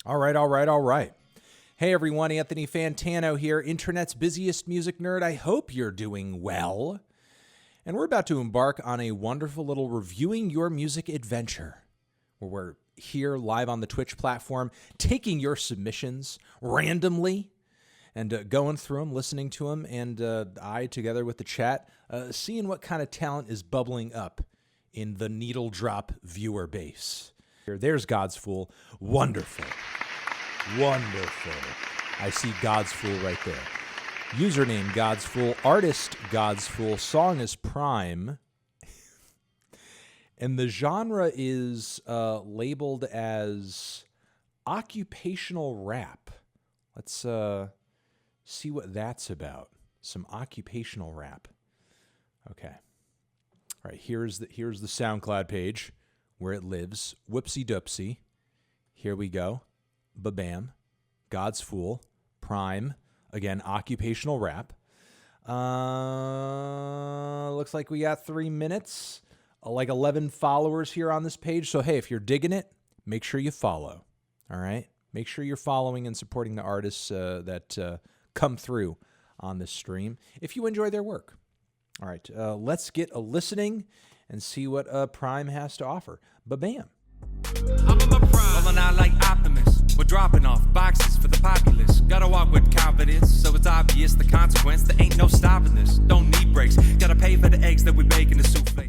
All right, all right, all right. Hey everyone, Anthony Fantano here, internet's busiest music nerd. I hope you're doing well. And we're about to embark on a wonderful little reviewing your music adventure, where we're here live on the Twitch platform, taking your submissions randomly and going through them, listening to them, and I, together with the chat, seeing what kind of talent is bubbling up in the needle drop viewer base. There's God's Fool. Wonderful. Wonderful. I see God's Fool right there. Username God's Fool. Artist God's Fool. Song is Prime. And the genre is labeled as occupational rap. Let's see what that's about. Some occupational rap. Okay. All right, here's the SoundCloud page where it lives. Whoopsie doopsie. Here we go. Ba-bam. God's Fool. Prime. Again, occupational rap. Looks like we got 3 minutes. Like 11 followers here on this page. So, hey, if you're digging it, make sure you follow. All right? Make sure you're following and supporting the artists that come through on this stream if you enjoy their work. All right, let's get a listening and see what Prime has to offer. Ba-bam. I'm in my prime. Rolling out like optimists. We're dropping off boxes for the populace. Gotta walk with confidence, so it's obvious the consequence. There ain't no stopping this. Don't need breaks. Gotta pay for the eggs that we bake in the souffle.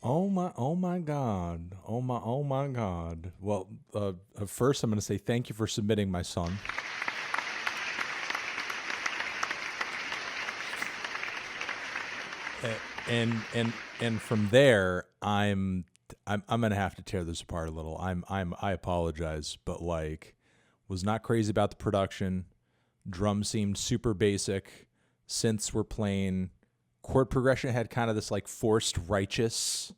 Oh my God. Oh my God. Well, first I'm going to say thank you for submitting my song. And from there, I'm gonna have to tear this apart a little. I apologize, but like, was not crazy about the production. Drums seemed super basic. Synths were plain. Chord progression had kind of this like forced righteous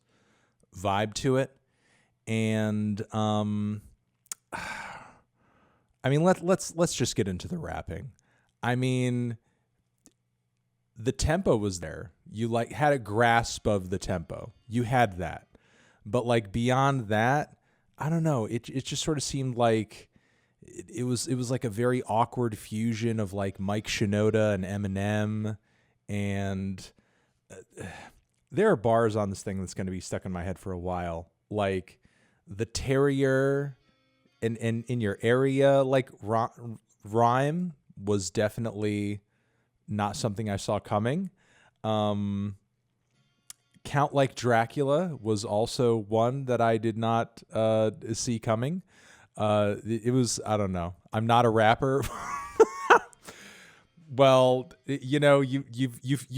vibe to it, and I mean let's just get into the rapping. I mean, the tempo was there. You like had a grasp of the tempo. You had that. But like beyond that, I don't know. It just sort of seemed like it was like a very awkward fusion of like Mike Shinoda and Eminem, and there are bars on this thing that's going to be stuck in my head for a while. Like the terrier and in your area, like rhyme was definitely not something I saw coming. Count Like Dracula was also one that I did not see coming. It was, I don't know. I'm not a rapper. Well, you know, you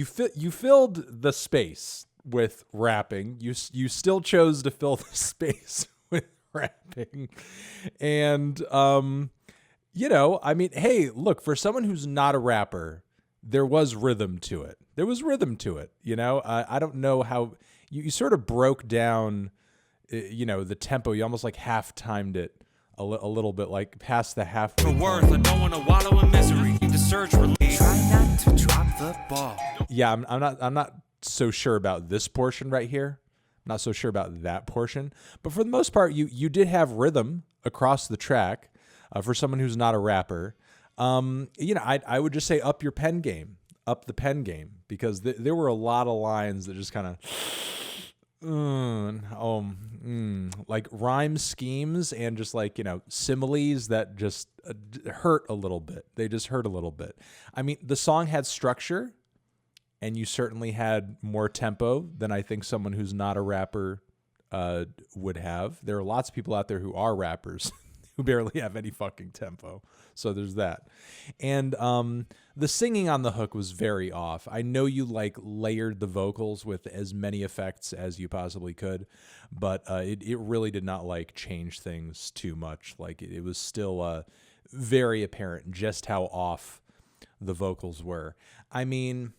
filled the space with rapping. You still chose to fill the space with rapping, and you know, I mean, hey, look, for someone who's not a rapper, there was rhythm to it. You know, I don't know how you sort of broke down, you know, the tempo. You almost like half timed it a little bit, like past the halfway point. For worth, I don't want to wallow in misery. To search relief. Try not to drop the ball. Yeah, I'm not so sure about this portion right here. I'm not so sure about that portion. But for the most part, you did have rhythm across the track. For someone who's not a rapper, you know, I would just say up the pen game, because there were a lot of lines that just kind of, like rhyme schemes and just like, you know, similes that just hurt a little bit. They just hurt a little bit. I mean, the song had structure, and you certainly had more tempo than I think someone who's not a rapper would have. There are lots of people out there who are rappers who barely have any fucking tempo. So there's that. And the singing on the hook was very off. I know you like layered the vocals with as many effects as you possibly could, but it really did not like change things too much. Like it was still very apparent just how off the vocals were. I mean,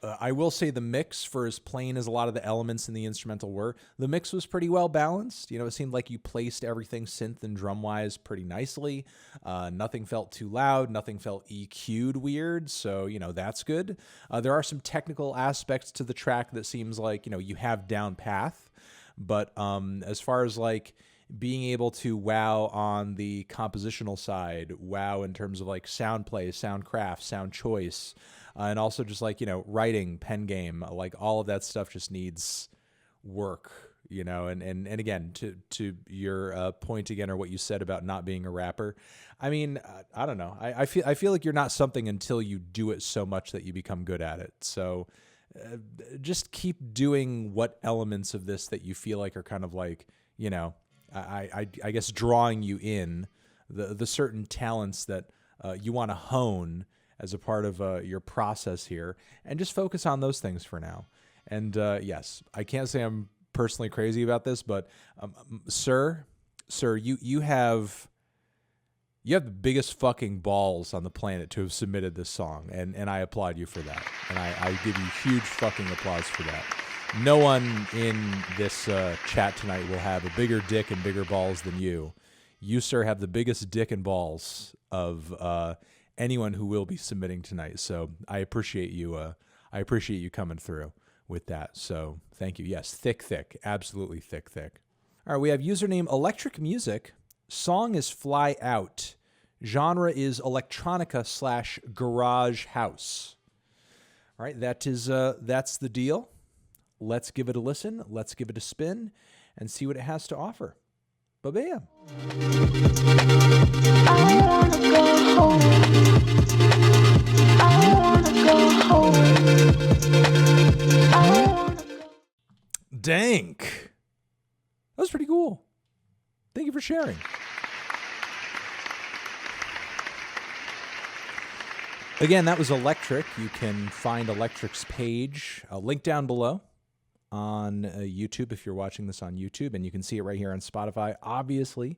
I will say the mix, for as plain as a lot of the elements in the instrumental were, the mix was pretty well balanced. You know, it seemed like you placed everything synth and drum-wise pretty nicely. Nothing felt too loud. Nothing felt EQ'd weird. So, you know, that's good. There are some technical aspects to the track that seems like, you know, you have down path. But as far as like being able to wow on the compositional side, wow in terms of like sound play, sound craft, sound choice, and also just like, writing, pen game, like all of that stuff just needs work, and again, to your point again, or what you said about not being a rapper. I mean, I don't know. I feel like you're not something until you do it so much that you become good at it. So just keep doing what elements of this that you feel like are kind of like, I guess drawing you in, the certain talents that you want to hone as a part of your process here, and just focus on those things for now. And yes, I can't say I'm personally crazy about this, but sir, you have the biggest fucking balls on the planet to have submitted this song, and I applaud you for that. And I give you huge fucking applause for that. No one in this chat tonight will have a bigger dick and bigger balls than you. You, sir, have the biggest dick and balls of anyone who will be submitting tonight. So I appreciate you. I appreciate you coming through with that. So thank you. Yes, thick, absolutely thick. All right, we have username Electric Music. Song is Fly Out. Genre is electronica / garage house. All right, that's the deal. Let's give it a listen. Let's give it a spin and see what it has to offer. Ba-bam. I wanna go home. I wanna go home. I wanna go. Dank. That was pretty cool. Thank you for sharing. Again, that was Electric. You can find Electric's page, a link down below on YouTube if you're watching this on YouTube, and you can see it right here on Spotify, obviously,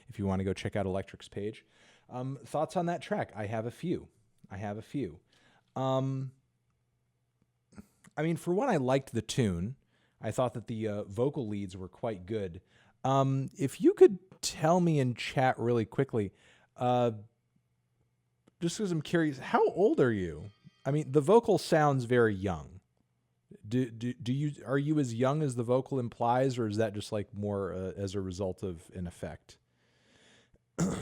if you want to go check out Electric's page. Thoughts on that track? I have a few. I mean, for one, I liked the tune. I thought that the vocal leads were quite good. If you could tell me in chat really quickly, just because I'm curious, how old are you? I mean, the vocal sounds very young. Are you as young as the vocal implies, or is that just like more as a result of an effect? Oh,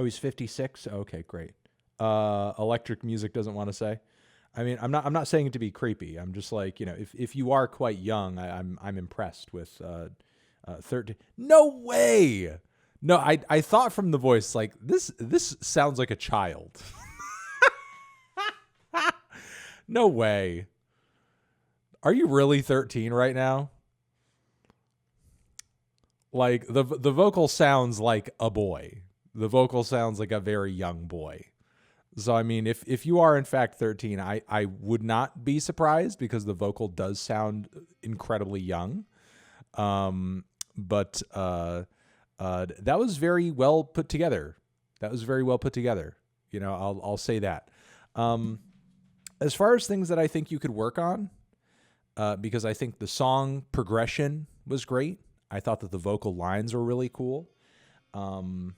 he's 56. Okay, great. Electric Music doesn't want to say. I mean, I'm not saying it to be creepy. I'm just like, if you are quite young, I'm impressed with 13. No way. No, I thought from the voice like this sounds like a child. No way. Are you really 13 right now? Like the vocal sounds like a boy. The vocal sounds like a very young boy. So I mean, if you are in fact 13, I would not be surprised because the vocal does sound incredibly young. But that was very well put together. I'll say that. As far as things that I think you could work on, because I think the song progression was great. I thought that the vocal lines were really cool. But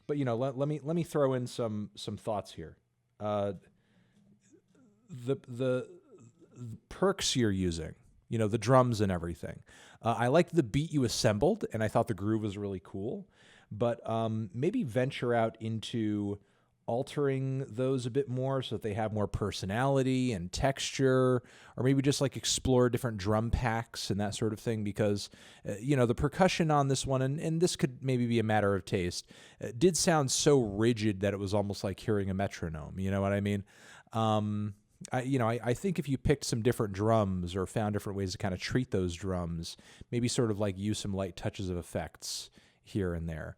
let me throw in some thoughts here. The perks you're using, the drums and everything. I liked the beat you assembled, and I thought the groove was really cool. But maybe venture out into altering those a bit more so that they have more personality and texture, or maybe just like explore different drum packs and that sort of thing, because the percussion on this one, and this could maybe be a matter of taste, did sound so rigid that it was almost like hearing a metronome. You know what I mean? I think if you picked some different drums or found different ways to kind of treat those drums, maybe sort of like use some light touches of effects here and there,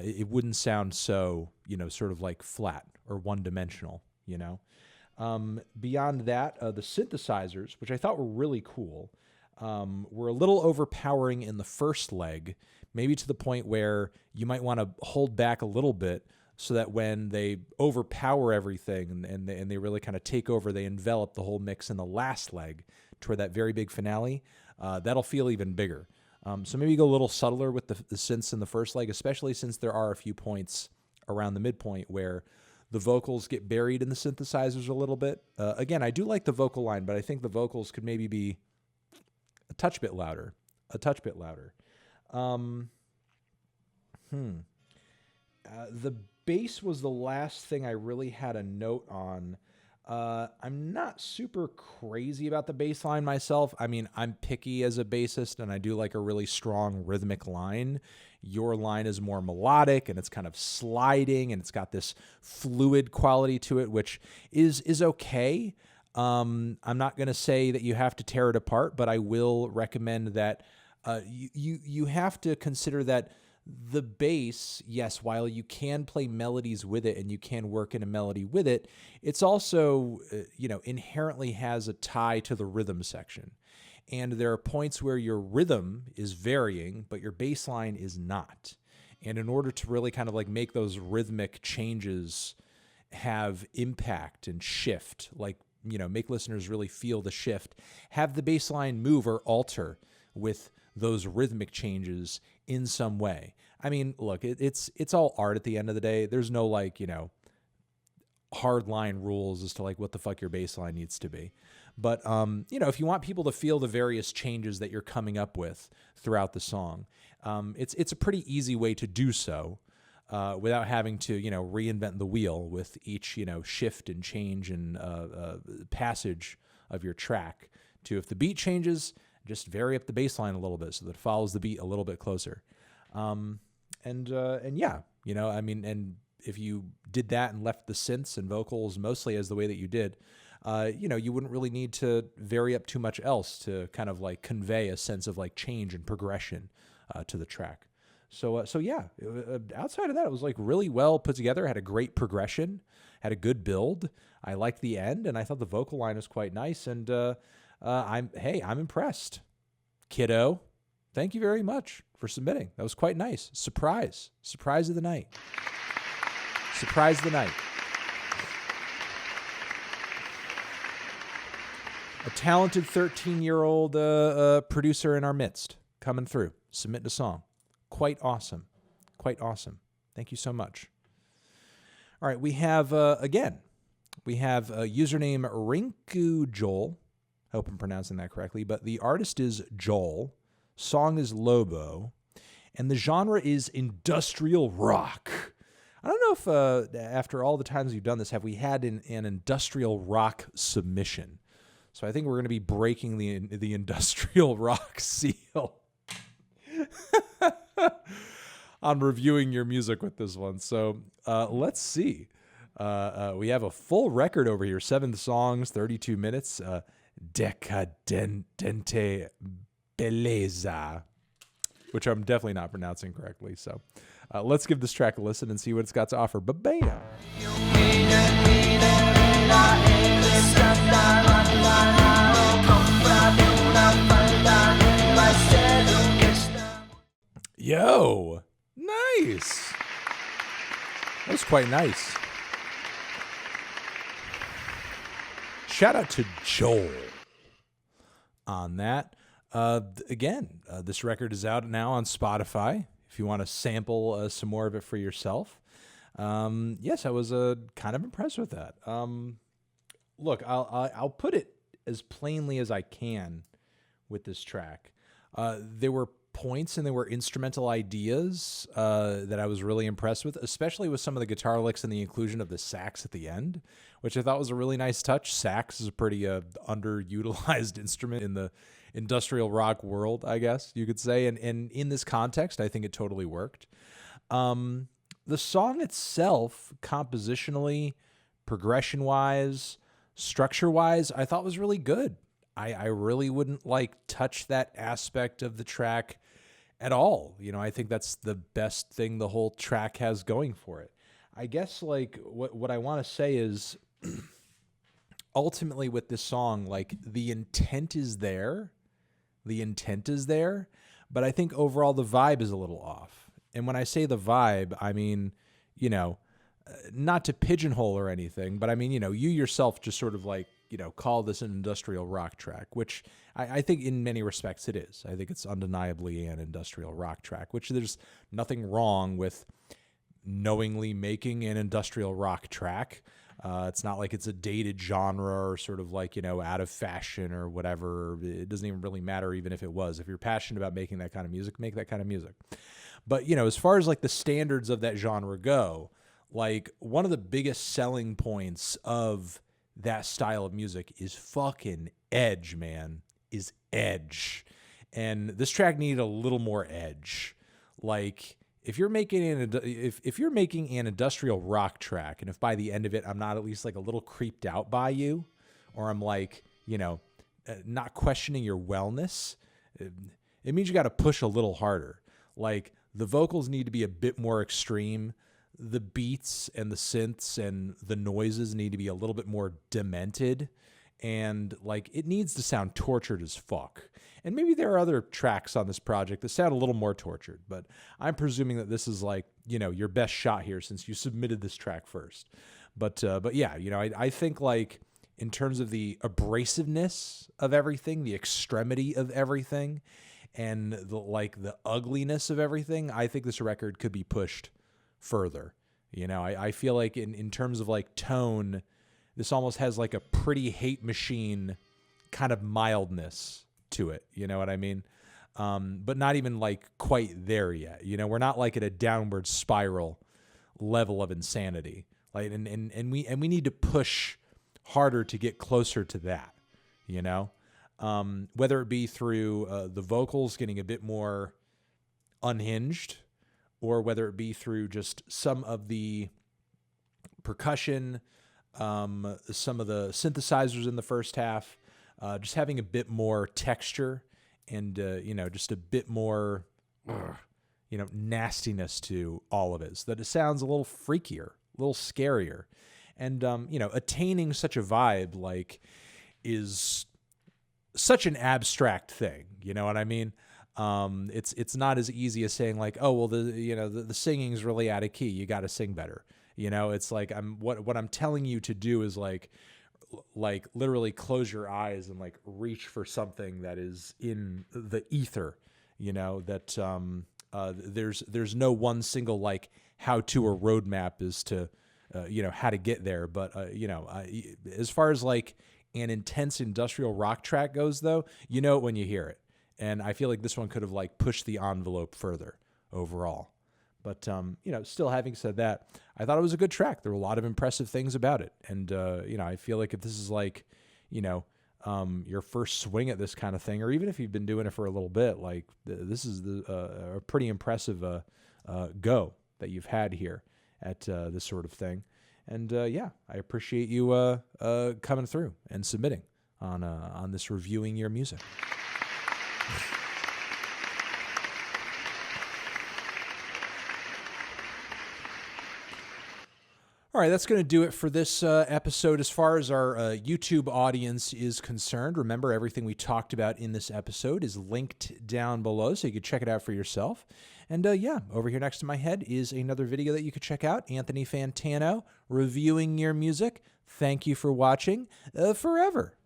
it wouldn't sound so, sort of like flat or one-dimensional, Beyond that, the synthesizers, which I thought were really cool, were a little overpowering in the first leg, maybe to the point where you might want to hold back a little bit so that when they overpower everything and they really kind of take over, they envelop the whole mix in the last leg toward that very big finale, that'll feel even bigger. So maybe go a little subtler with the synths in the first leg, especially since there are a few points around the midpoint where the vocals get buried in the synthesizers a little bit. Again, I do like the vocal line, but I think the vocals could maybe be a touch bit louder. a touch bit louder. The bass was the last thing I really had a note on. I'm not super crazy about the bass line myself. I mean, I'm picky as a bassist, and I do like a really strong rhythmic line. Your line is more melodic, and it's kind of sliding, and it's got this fluid quality to it, which is okay. I'm not going to say that you have to tear it apart, but I will recommend that you have to consider that the bass, yes, while you can play melodies with it and you can work in a melody with it, it's also, inherently has a tie to the rhythm section. And there are points where your rhythm is varying, but your bass line is not. And in order to really kind of like make those rhythmic changes have impact and shift, like, make listeners really feel the shift, have the bass line move or alter with those rhythmic changes in some way. I mean, look, it's all art at the end of the day. There's no hard line rules as to like what the fuck your bass line needs to be. But, if you want people to feel the various changes that you're coming up with throughout the song, it's a pretty easy way to do so without having to, reinvent the wheel with each, shift and change and passage of your track to, if the beat changes, just vary up the bass line a little bit so that it follows the beat a little bit closer. And if you did that and left the synths and vocals mostly as the way that you did, you wouldn't really need to vary up too much else to kind of like convey a sense of like change and progression to the track. So outside of that, it was like really well put together, had a great progression, had a good build. I liked the end, and I thought the vocal line was quite nice, and I'm impressed. Kiddo, thank you very much for submitting. That was quite nice. Surprise of the night. Surprise of the night. A talented 13-year-old producer in our midst coming through, submitting a song. Quite awesome. Quite awesome. Thank you so much. All right, we have, username Rinku Joel. I hope I'm pronouncing that correctly, but the artist is Joel. Song is Lobo. And the genre is industrial rock. I don't know if after all the times we've done this, have we had an industrial rock submission? So I think we're going to be breaking the industrial rock seal on reviewing your music with this one. So let's see. We have a full record over here, 7 songs, 32 minutes. Decadente Belleza, which I'm definitely not pronouncing correctly. So let's give this track a listen and see what it's got to offer. Ba-bam! Yo, nice. That was quite nice. Shout out to Joel on that. This record is out now on Spotify if you want to sample some more of it for yourself. Yes, I was kind of impressed with that. Look, I'll put it as plainly as I can with this track. There were points and there were instrumental ideas that I was really impressed with, especially with some of the guitar licks and the inclusion of the sax at the end, which I thought was a really nice touch. Sax is a pretty underutilized instrument in the industrial rock world, I guess you could say. And in this context, I think it totally worked. The song itself, compositionally, progression-wise, structure-wise, I thought was really good. I really wouldn't touch that aspect of the track at all. I think that's the best thing the whole track has going for it. I guess what I want to say is ultimately with this song, the intent is there. The intent is there, but I think overall the vibe is a little off. And when I say the vibe, I mean, not to pigeonhole or anything, but I mean, you yourself just sort of call this an industrial rock track, which I think in many respects it is. I think it's undeniably an industrial rock track, which there's nothing wrong with knowingly making an industrial rock track. It's not like it's a dated genre or sort of like, out of fashion or whatever. It doesn't even really matter even if it was. If you're passionate about making that kind of music, make that kind of music. But, as far as like the standards of that genre go, like one of the biggest selling points of that style of music is fucking edge, man, is edge. And this track needed a little more edge. Like, if you're making if you're making an industrial rock track, and if by the end of it I'm not at least like a little creeped out by you, or I'm like, not questioning your wellness, it means you got to push a little harder. Like, the vocals need to be a bit more extreme. The beats and the synths and the noises need to be a little bit more demented, and like it needs to sound tortured as fuck. And maybe there are other tracks on this project that sound a little more tortured, but I'm presuming that this is like, your best shot here since you submitted this track first. But yeah, I think like in terms of the abrasiveness of everything, the extremity of everything, and the ugliness of everything, I think this record could be pushed further. I feel like in terms of like tone, this almost has like a Pretty Hate Machine kind of mildness to it. You know what I mean? But not even like quite there yet. We're not like at a downward spiral level of insanity. Like, and we need to push harder to get closer to that. Whether it be through the vocals getting a bit more unhinged, or whether it be through just some of the percussion, some of the synthesizers in the first half, just having a bit more texture and, just a bit more, nastiness to all of it, so that it sounds a little freakier, a little scarier. And, attaining such a vibe, like, is such an abstract thing. You know what I mean? It's not as easy as saying like, oh, well, the singing's really out of key. You got to sing better. It's like what I'm telling you to do is like literally close your eyes and like reach for something that is in the ether. That there's no one single like how to or roadmap as to how to get there. But as far as like an intense industrial rock track goes, though, you know it when you hear it. And I feel like this one could have like pushed the envelope further overall. But, still having said that, I thought it was a good track. There were a lot of impressive things about it. And, I feel like if this is like, your first swing at this kind of thing, or even if you've been doing it for a little bit, like this is a pretty impressive go that you've had here at this sort of thing. And, I appreciate you coming through and submitting on this Reviewing Your Music. All right, that's going to do it for this episode. As far as our YouTube audience is concerned, remember everything we talked about in this episode is linked down below, so you can check it out for yourself. And over here next to my head is another video that you could check out. Anthony Fantano, Reviewing Your Music. Thank you for watching forever.